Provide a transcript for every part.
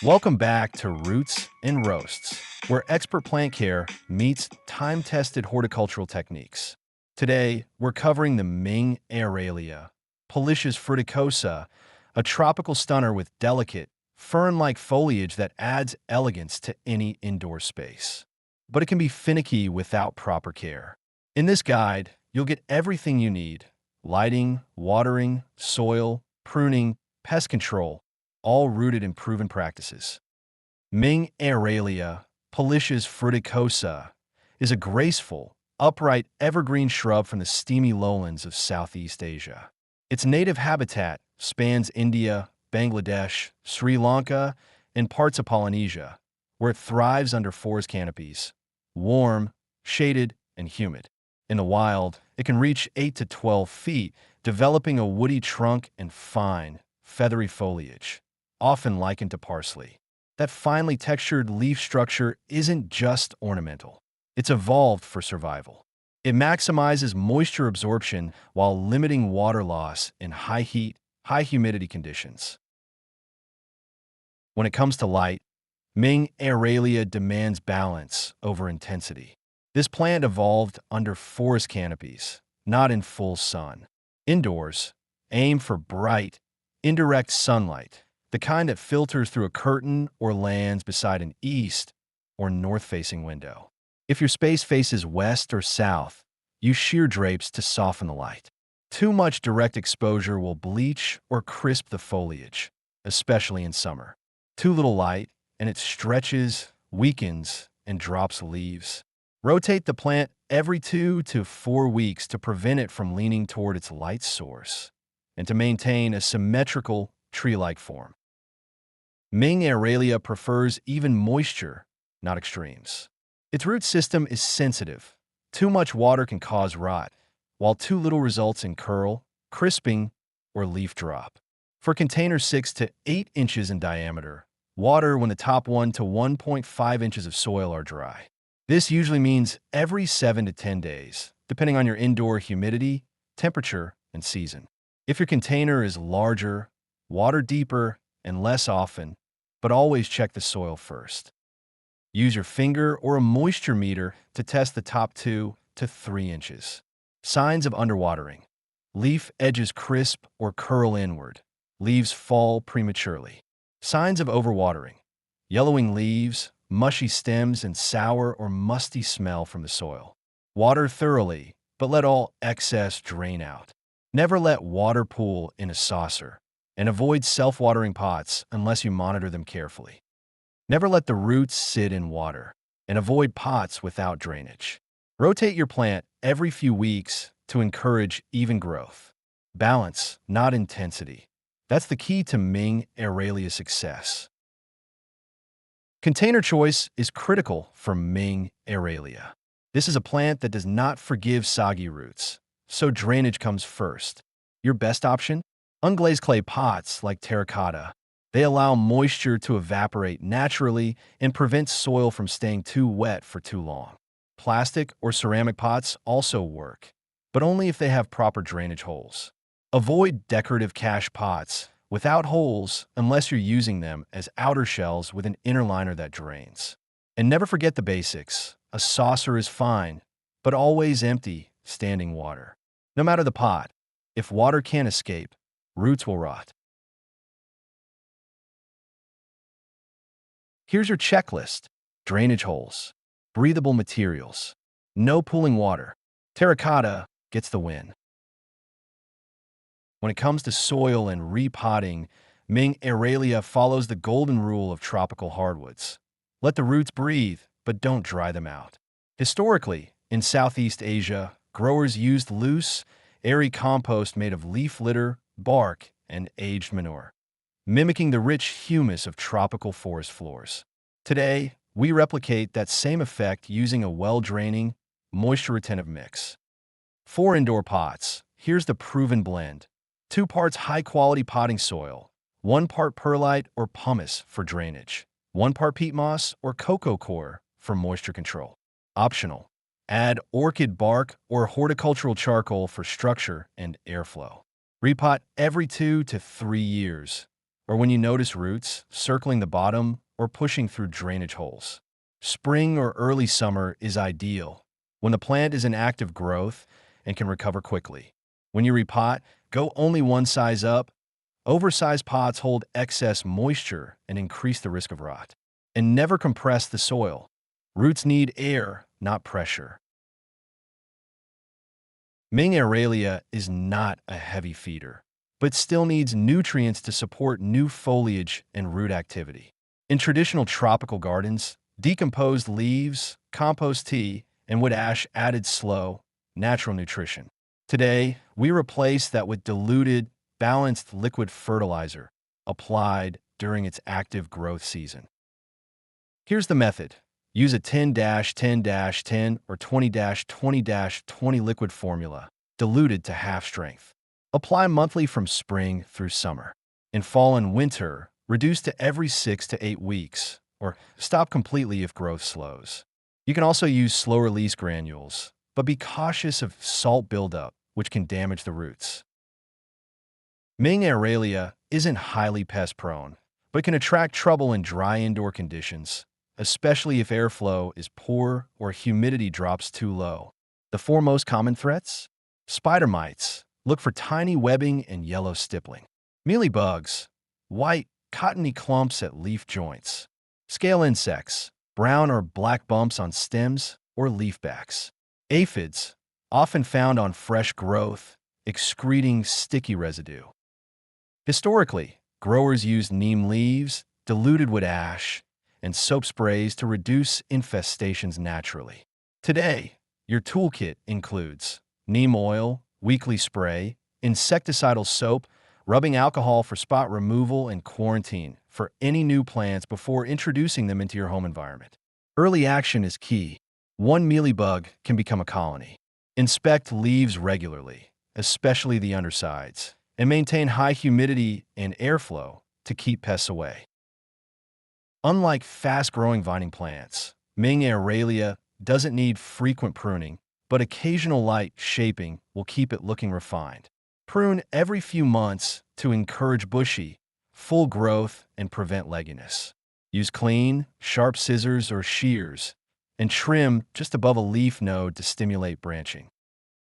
Welcome back to Roots and Roasts, where expert plant care meets time-tested horticultural techniques. Today, we're covering the Ming Aralia, Polyscias fruticosa, a tropical stunner with delicate, fern-like foliage that adds elegance to any indoor space. But it can be finicky without proper care. In this guide, you'll get everything you need: lighting, watering, soil, pruning, pest control, all rooted in proven practices. Ming Aralia, Polyscias fruticosa, is a graceful, upright evergreen shrub from the steamy lowlands of Southeast Asia. Its native habitat spans India, Bangladesh, Sri Lanka, and parts of Polynesia, where it thrives under forest canopies, warm, shaded, and humid. In the wild, it can reach 8 to 12 feet, developing a woody trunk and fine, feathery foliage, often likened to parsley. That finely textured leaf structure isn't just ornamental. It's evolved for survival. It maximizes moisture absorption while limiting water loss in high heat, high humidity conditions. When it comes to light, Ming Aralia demands balance over intensity. This plant evolved under forest canopies, not in full sun. Indoors, aim for bright, indirect sunlight, the kind that filters through a curtain or lands beside an east or north-facing window. If your space faces west or south, use sheer drapes to soften the light. Too much direct exposure will bleach or crisp the foliage, especially in summer. Too little light, and it stretches, weakens, and drops leaves. Rotate the plant every 2 to 4 weeks to prevent it from leaning toward its light source and to maintain a symmetrical, tree-like form. Ming Aralia prefers even moisture, not extremes. Its root system is sensitive. Too much water can cause rot, while too little results in curl, crisping, or leaf drop. For containers 6 to 8 inches in diameter, water when the top 1 to 1.5 inches of soil are dry. This usually means every 7 to 10 days, depending on your indoor humidity, temperature, and season. If your container is larger, water deeper and less often, but always check the soil first. Use your finger or a moisture meter to test the top 2 to 3 inches. Signs of underwatering: leaf edges crisp or curl inward. Leaves fall prematurely. Signs of overwatering: yellowing leaves, mushy stems, and sour or musty smell from the soil. Water thoroughly, but let all excess drain out. Never let water pool in a saucer, and avoid self-watering pots unless you monitor them carefully. Never let the roots sit in water, and avoid pots without drainage. Rotate your plant every few weeks to encourage even growth. Balance, not intensity. That's the key to Ming Aralia's success. Container choice is critical for Ming Aralia. This is a plant that does not forgive soggy roots, so drainage comes first. Your best option? Unglazed clay pots like terracotta. They allow moisture to evaporate naturally and prevent soil from staying too wet for too long. Plastic or ceramic pots also work, but only if they have proper drainage holes. Avoid decorative cache pots without holes unless you're using them as outer shells with an inner liner that drains. And never forget the basics. A saucer is fine, but always empty standing water. No matter the pot, if water can't escape, roots will rot. Here's your checklist: drainage holes, breathable materials, no pooling water. Terracotta gets the win. When it comes to soil and repotting, Ming Aralia follows the golden rule of tropical hardwoods. Let the roots breathe, but don't dry them out. Historically, in Southeast Asia, growers used loose, airy compost made of leaf litter, bark, and aged manure, mimicking the rich humus of tropical forest floors. Today, we replicate that same effect using a well-draining, moisture-retentive mix. For indoor pots, here's the proven blend: 2 parts high-quality potting soil, 1 part perlite or pumice for drainage, 1 part peat moss or cocoa coir for moisture control. Optional: add orchid bark or horticultural charcoal for structure and airflow. Repot every 2 to 3 years. or when you notice roots circling the bottom or pushing through drainage holes. Spring or early summer is ideal, when the plant is in active growth and can recover quickly. When you repot, go only one size up. Oversized pots hold excess moisture and increase the risk of rot. And never compress the soil. Roots need air, not pressure. Ming Aralia is not a heavy feeder, but still needs nutrients to support new foliage and root activity. In traditional tropical gardens, decomposed leaves, compost tea, and wood ash added slow, natural nutrition. Today, we replace that with diluted, balanced liquid fertilizer applied during its active growth season. Here's the method. Use a 10-10-10 or 20-20-20 liquid formula, diluted to half strength. Apply monthly from spring through summer. In fall and winter, reduce to every 6 to 8 weeks, or stop completely if growth slows. You can also use slow-release granules, but be cautious of salt buildup, which can damage the roots. Ming Aralia isn't highly pest-prone, but can attract trouble in dry indoor conditions, especially if airflow is poor or humidity drops too low. The 4 most common threats? Spider mites. Look for tiny webbing and yellow stippling. Mealybugs. White, cottony clumps at leaf joints. Scale insects. Brown or black bumps on stems or leaf backs. Aphids. Often found on fresh growth, excreting sticky residue. Historically, growers used neem leaves, diluted wood ash, and soap sprays to reduce infestations naturally. Today, your toolkit includes neem oil, weekly spray, insecticidal soap, rubbing alcohol for spot removal, and quarantine for any new plants before introducing them into your home environment. Early action is key. One mealybug can become a colony. Inspect leaves regularly, especially the undersides, and maintain high humidity and airflow to keep pests away. Unlike fast-growing vining plants, Ming Aralia doesn't need frequent pruning, but occasional light shaping will keep it looking refined. Prune every few months to encourage bushy, full growth and prevent legginess. Use clean, sharp scissors or shears, and trim just above a leaf node to stimulate branching.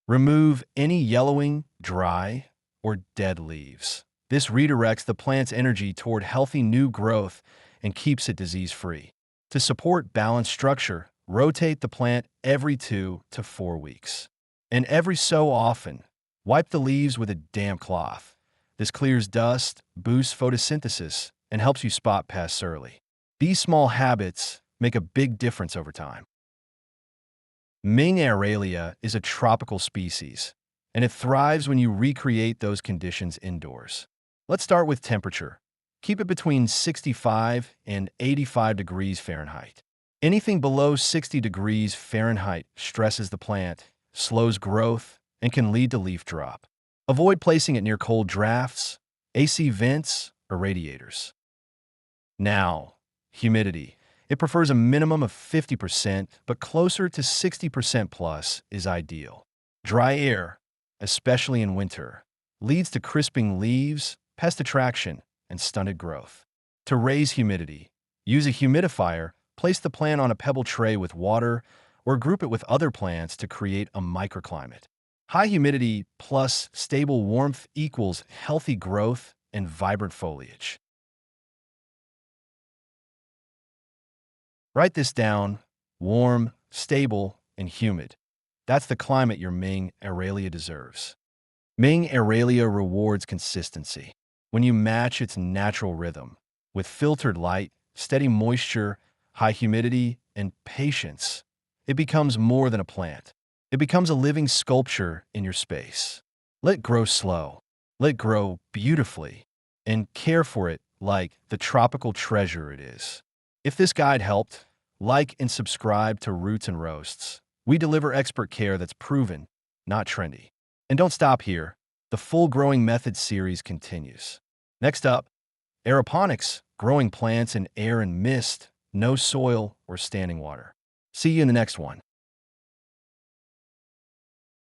Remove any yellowing, dry, or dead leaves. This redirects the plant's energy toward healthy new growth and keeps it disease-free. To support balanced structure, rotate the plant every 2 to 4 weeks. And every so often, wipe the leaves with a damp cloth. This clears dust, boosts photosynthesis, and helps you spot pests early. These small habits make a big difference over time. Ming Aralia is a tropical species, and it thrives when you recreate those conditions indoors. Let's start with temperature. Keep it between 65 and 85 degrees Fahrenheit. Anything below 60 degrees Fahrenheit stresses the plant, slows growth, and can lead to leaf drop. Avoid placing it near cold drafts, AC vents, or radiators. Now, humidity. It prefers a minimum of 50%, but closer to 60% plus is ideal. Dry air, especially in winter, leads to crisping leaves, pest attraction, and stunted growth. To raise humidity, use a humidifier, place the plant on a pebble tray with water, or group it with other plants to create a microclimate. High humidity plus stable warmth equals healthy growth and vibrant foliage. Write this down: warm, stable, and humid. That's the climate your Ming Aralia deserves. Ming Aralia rewards consistency. When you match its natural rhythm with filtered light, steady moisture, high humidity, and patience, it becomes more than a plant. It becomes a living sculpture in your space. Let it grow slow, let it grow beautifully, and care for it like the tropical treasure it is. If this guide helped, like and subscribe to Roots and Roasts. We deliver expert care that's proven, not trendy. And don't stop here. The Full Growing Method series continues. Next up, aeroponics, growing plants in air and mist, no soil or standing water. See you in the next one.